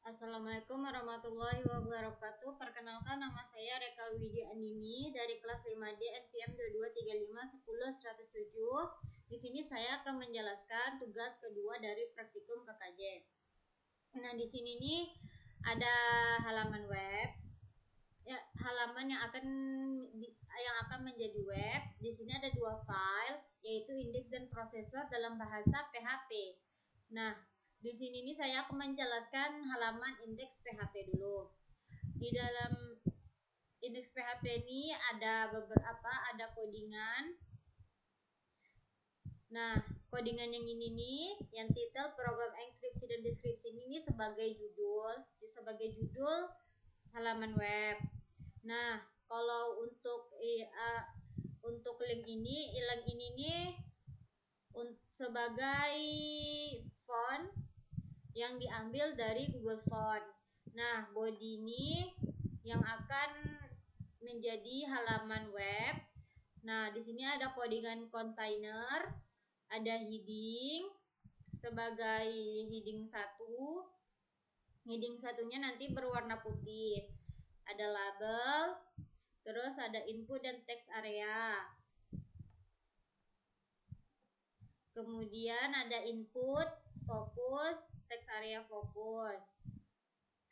Assalamualaikum warahmatullahi wabarakatuh. Perkenalkan, nama saya Reka Widya Andini dari kelas 5D NPM 22351107. Di sini saya akan menjelaskan tugas kedua dari praktikum KKJ. Nah, di sini nih ada halaman web. Ya, halaman yang akan menjadi web. Di sini ada dua file, yaitu indeks dan prosesor dalam bahasa PHP. Nah, di sini nih saya akan menjelaskan halaman indeks PHP dulu. Di dalam indeks PHP ini ada ada codingan. Nah, codingan yang ini nih, yang titel program enkripsi dan deskripsi ini sebagai judul halaman web. Nah, kalau untuk link ini nih sebagai font yang diambil dari Google Font. Nah, body ini yang akan menjadi halaman web. Nah, di sini ada codingan container, ada heading sebagai heading 1. Heading satunya nanti berwarna putih. Ada label, terus ada input dan text area. Kemudian ada input, fokus, text area fokus.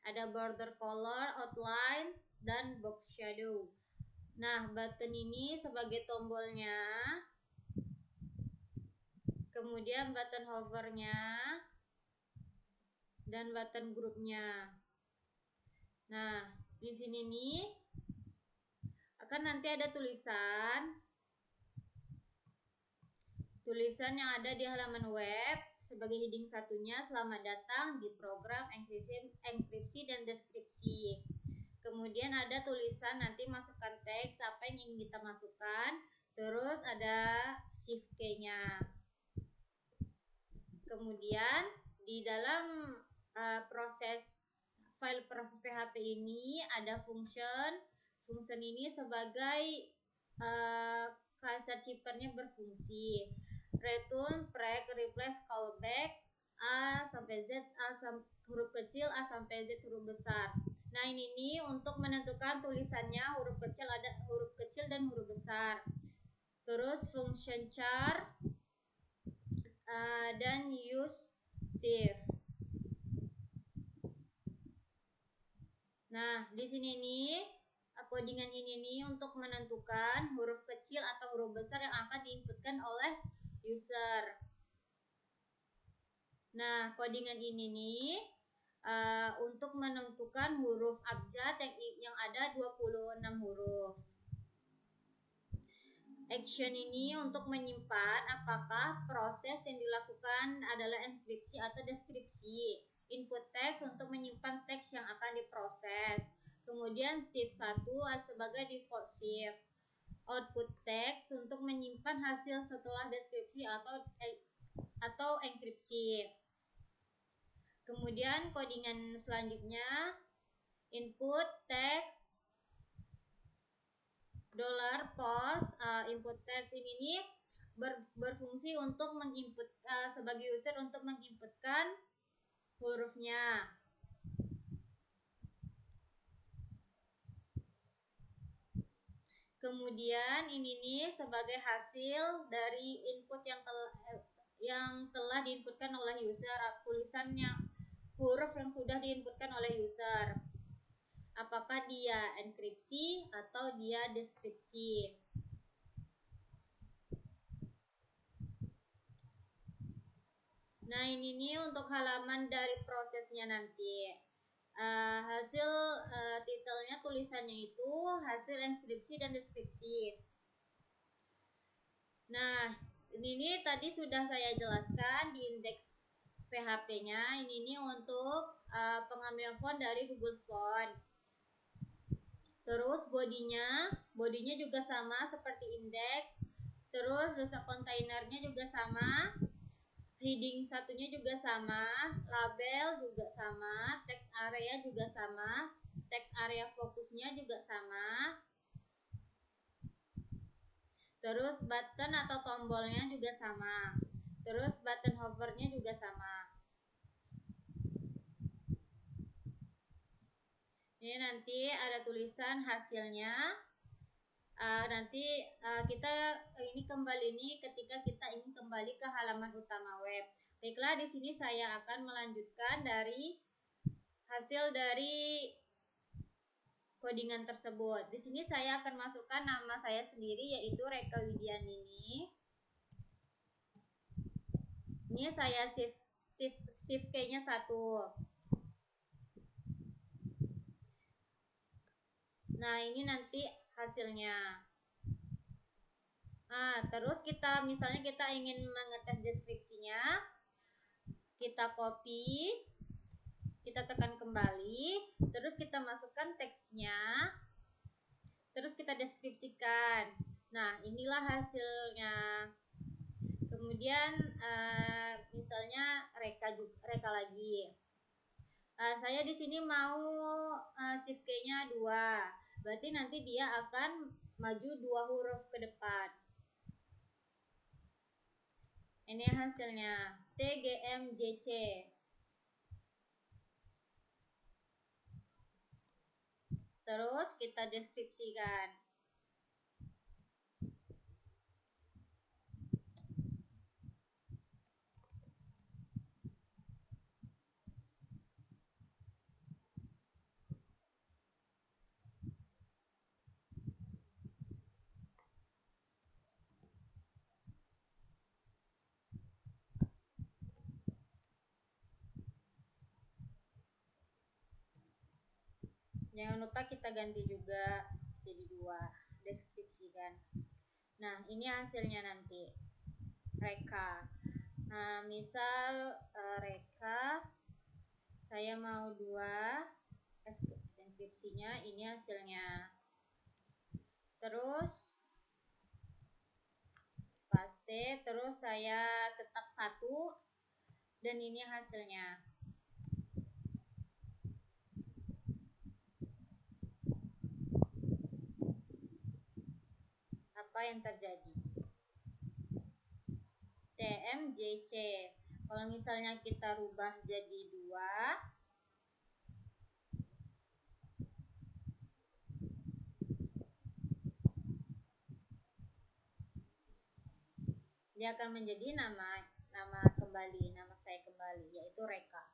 Ada border color, outline, dan box shadow. Nah, button ini sebagai tombolnya. Kemudian button hovernya dan button grupnya. Nah, di sini nih akan nanti ada tulisan yang ada di halaman web sebagai heading satunya, selamat datang di program enkripsi dan deskripsi. Kemudian ada tulisan nanti masukkan teks apa yang ingin kita masukkan, terus ada shift key-nya. Kemudian di dalam file proses PHP ini ada function ini sebagai kasar chippernya berfungsi return, break, replace, callback, A sampai Z, huruf kecil, A sampai Z huruf besar. Nah, ini nih untuk menentukan tulisannya huruf kecil, ada huruf kecil dan huruf besar. Terus function char dan use shift. Nah, di sini nih codingan ini nih untuk menentukan huruf kecil atau huruf besar yang akan diinputkan oleh user. Nah, codingan ini nih untuk menentukan huruf abjad yang ada 26 huruf. Action ini untuk menyimpan apakah proses yang dilakukan adalah enkripsi atau deskripsi. Input text untuk menyimpan teks yang akan diproses. Kemudian shift 1 sebagai default shift. Output text untuk menyimpan hasil setelah deskripsi atau enkripsi. Kemudian codingan selanjutnya input text $post input text ini nih berfungsi untuk menginput sebagai user untuk menginputkan hurufnya. Kemudian ini nih sebagai hasil dari input yang telah diinputkan oleh user, tulisannya huruf yang sudah diinputkan oleh user. Apakah dia enkripsi atau dia deskripsi. Nah, ini nih untuk halaman dari prosesnya nanti. Hasil titelnya tulisannya itu hasil enkripsi dan deskripsi. Nah, ini tadi sudah saya jelaskan di indeks PHP-nya. Ini nih untuk pengambilan font dari Google Font. Terus bodinya juga sama seperti indeks. Terus kontainernya juga sama. Heading satunya juga sama, label juga sama, text area juga sama, text area fokusnya juga sama. Terus button atau tombolnya juga sama. Terus button hovernya juga sama. Ini nanti ada tulisan hasilnya. Nanti kita ini kembali ini ketika kita ingin kembali ke halaman utama web. Baiklah, di sini saya akan melanjutkan dari hasil dari codingan tersebut. Di sini saya akan masukkan nama saya sendiri, yaitu Reka Widianini. Ini saya shift key-nya 1. Nah, ini nanti hasilnya. Nah, terus misalnya kita ingin mengetes deskripsinya, kita copy, kita tekan kembali, terus kita masukkan teksnya, terus kita deskripsikan. Nah, inilah hasilnya. Kemudian misalnya Reka lagi. Saya di sini mau shift key-nya 2. Berarti nanti dia akan maju 2 huruf ke depan. Ini hasilnya TGMJC. Terus kita deskripsikan. Jangan lupa kita ganti juga jadi 2, deskripsikan. Nah, ini hasilnya nanti Reka. Nah, misal Reka, saya mau 2, deskripsinya, ini hasilnya. Terus paste, terus saya tetap 1, dan ini hasilnya. Apa yang terjadi? TMJC. Kalau misalnya kita rubah jadi 2, dia akan menjadi nama saya kembali, yaitu Reka.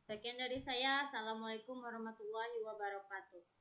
Sekian dari saya. Assalamualaikum warahmatullahi wabarakatuh.